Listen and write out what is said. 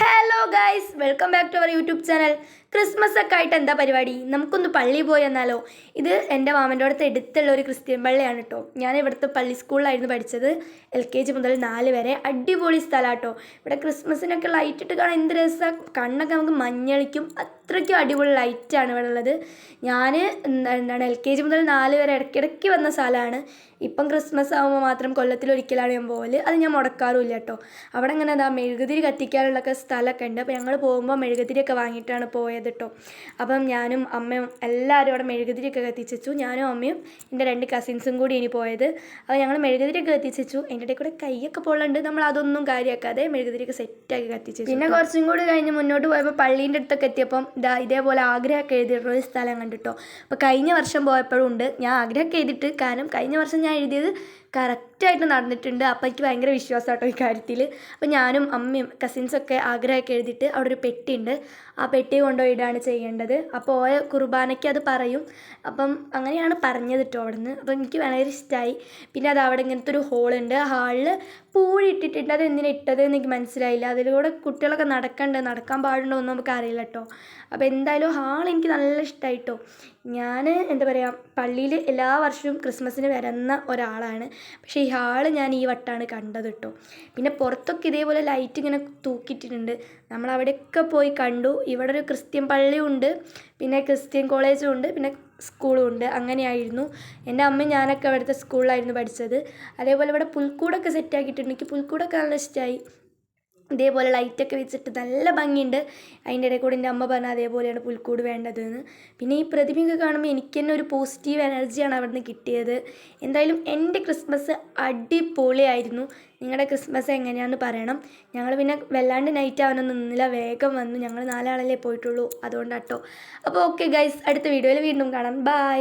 Hello guys, welcome back to our YouTube channel. Christmas ഒക്കെ ആയിട്ട് എന്താ പരിപാടി? നമുക്കൊന്ന് പള്ളിയിൽ പോയി എന്നാലോ? ഇത് എൻ്റെ മാമൻ്റെ അടുത്ത് എടുത്തുള്ള ഒരു ക്രിസ്ത്യൻ പള്ളിയാണ് കേട്ടോ. ഞാൻ ഇവിടുത്തെ പള്ളി സ്കൂളിലായിരുന്നു പഠിച്ചത്, LKG മുതൽ 4 വരെ. അടിപൊളി സ്ഥലമാണ് കേട്ടോ. ഇവിടെ ക്രിസ്മസിനൊക്കെ ലൈറ്റ് ഇട്ട് കാണാൻ എന്ത് രസമാണ്. കണ്ണൊക്കെ നമുക്ക് മഞ്ഞളിക്കും, അത്രയ്ക്കും അടിപൊളി ലൈറ്റാണ് ഇവിടെ ഉള്ളത്. ഞാൻ LKG മുതൽ 4 വരെ ഇടയ്ക്കിടയ്ക്ക് വന്ന സ്ഥലമാണ്. ഇപ്പം ക്രിസ്മസ് ആകുമ്പോൾ മാത്രം കൊല്ലത്തിലൊരിക്കലാണ് ഞാൻ പോകൽ. അത് ഞാൻ മുടക്കാറുമില്ല കേട്ടോ. അവിടെ ഇങ്ങനെ മെഴുകുതിരി കത്തിക്കാനുള്ളൊക്കെ സ്ഥലമൊക്കെ ഉണ്ട്. അപ്പോൾ ഞങ്ങൾ പോകുമ്പോൾ മെഴുകുതിരിയൊക്കെ വാങ്ങിയിട്ടാണ് പോയത് കേട്ടോ. അപ്പം ഞാനും അമ്മയും എല്ലാവരും അവിടെ മെഴുകുതിരിയൊക്കെ കത്തിച്ചു. ഞാനും അമ്മയും എൻ്റെ 2 കസിൻസും കൂടി ഇനി പോയത്. അപ്പോൾ ഞങ്ങൾ മെഴുകുതിരിയൊക്കെ കത്തിച്ചു. എൻ്റെ ഇടയിൽ കൂടെ കൈയൊക്കെ പൊള്ളുന്നുണ്ട്. നമ്മൾ അതൊന്നും കാര്യമാക്കാതെ മെഴുകുതിരിയൊക്കെ സെറ്റാക്കി കത്തിച്ചു. പിന്നെ കുറച്ചും കൂടി കഴിഞ്ഞ് മുന്നോട്ട് പോയപ്പോൾ പള്ളീൻ്റെ അടുത്തൊക്കെ എത്തിയപ്പം ഇതേപോലെ ആഗ്രഹമൊക്കെ എഴുതിയിട്ടുള്ള ഒരു സ്ഥലം കണ്ടിട്ടോ. അപ്പോൾ കഴിഞ്ഞ വർഷം പോയപ്പോഴും ഉണ്ട്. ഞാൻ ആഗ്രഹമൊക്കെ എഴുതിയിട്ട്, കാരണം കഴിഞ്ഞ വർഷം ഞാൻ എഴുതിയത് കറക്റ്റായിട്ട് നടന്നിട്ടുണ്ട്. അപ്പോൾ എനിക്ക് ഭയങ്കര വിശ്വാസം കേട്ടോ ഈ കാര്യത്തിൽ. അപ്പോൾ ഞാനും അമ്മയും കസിൻസൊക്കെ ആഗ്രഹമൊക്കെ എഴുതിയിട്ട് അവിടെ ഒരു പെട്ടിയുണ്ട്, ആ പെട്ടി കൊണ്ടുപോയിടാണ് ചെയ്യേണ്ടത്. അപ്പോൾ ഓയ കുർബാനയ്ക്ക് അത് പറയും. അപ്പം അങ്ങനെയാണ് പറഞ്ഞത് കേട്ടോ അവിടെ നിന്ന്. അപ്പോൾ എനിക്ക് ഭയങ്കര ഇഷ്ടമായി. പിന്നെ അത് അവിടെ ഇങ്ങനത്തെ ഒരു ഹോളുണ്ട്. ആ ഹാളിൽ പൂഴി ഇട്ടിട്ടുണ്ട്. അത് എന്തിനാണ് ഇട്ടത് എന്ന് എനിക്ക് മനസ്സിലായില്ല. അതിലൂടെ കുട്ടികളൊക്കെ നടക്കാൻ പാടുണ്ടോ എന്ന് നമുക്ക് അറിയില്ല കേട്ടോ. അപ്പോൾ എന്തായാലും ഹാൾ എനിക്ക് നല്ല ഇഷ്ടമായിട്ടോ. ഞാൻ എന്താ പറയുക, പള്ളിയിൽ എല്ലാ വർഷവും ക്രിസ്മസിന് വരുന്ന ഒരാളാണ്. പക്ഷേ ഈ ഹാള് ഞാൻ ഈ വട്ടമാണ് കണ്ടത് കേട്ടോ. പിന്നെ പുറത്തൊക്കെ ഇതേപോലെ ലൈറ്റ് ഇങ്ങനെ തൂക്കിയിട്ടിട്ടുണ്ട്. നമ്മൾ അവിടെയൊക്കെ പോയി കണ്ടു. ഇവിടെ ഒരു ക്രിസ്ത്യൻ പള്ളിയും ഉണ്ട്, പിന്നെ ക്രിസ്ത്യൻ കോളേജും ഉണ്ട്, പിന്നെ സ്കൂളും ഉണ്ട്. അങ്ങനെയായിരുന്നു. എൻ്റെ അമ്മയും ഞാനൊക്കെ അവിടുത്തെ സ്കൂളിലായിരുന്നു പഠിച്ചത്. അതേപോലെ ഇവിടെ പുൽക്കൂടൊക്കെ സെറ്റാക്കിയിട്ടുണ്ട്. എനിക്ക് പുൽക്കൂടൊക്കെ നല്ല ഇഷ്ടമായി. ഇതേപോലെ ലൈറ്റൊക്കെ വെച്ചിട്ട് നല്ല ഭംഗിയുണ്ട്. അതിൻ്റെ ഇടയിൽ കൂടെ എൻ്റെ അമ്മ പറഞ്ഞാൽ അതേപോലെയാണ് പുൽക്കൂട് വേണ്ടതെന്ന്. പിന്നെ ഈ പ്രതിമയൊക്കെ കാണുമ്പോൾ എനിക്ക് തന്നെ ഒരു പോസിറ്റീവ് എനർജിയാണ് അവിടെ നിന്ന് കിട്ടിയത്. എന്തായാലും എൻ്റെ ക്രിസ്മസ് അടിപൊളിയായിരുന്നു. നിങ്ങളുടെ ക്രിസ്മസ് എങ്ങനെയാണെന്ന് പറയണം. ഞങ്ങൾ പിന്നെ വല്ലാണ്ട് നൈറ്റ് ആവാനൊന്നും നിന്നില്ല, വേഗം വന്നു. ഞങ്ങൾ 4 ആളല്ലേ പോയിട്ടുള്ളൂ, അതുകൊണ്ടാട്ടോ. അപ്പോൾ ഓക്കെ ഗൈസ്, അടുത്ത വീഡിയോയിൽ വീണ്ടും കാണാം. ബൈ.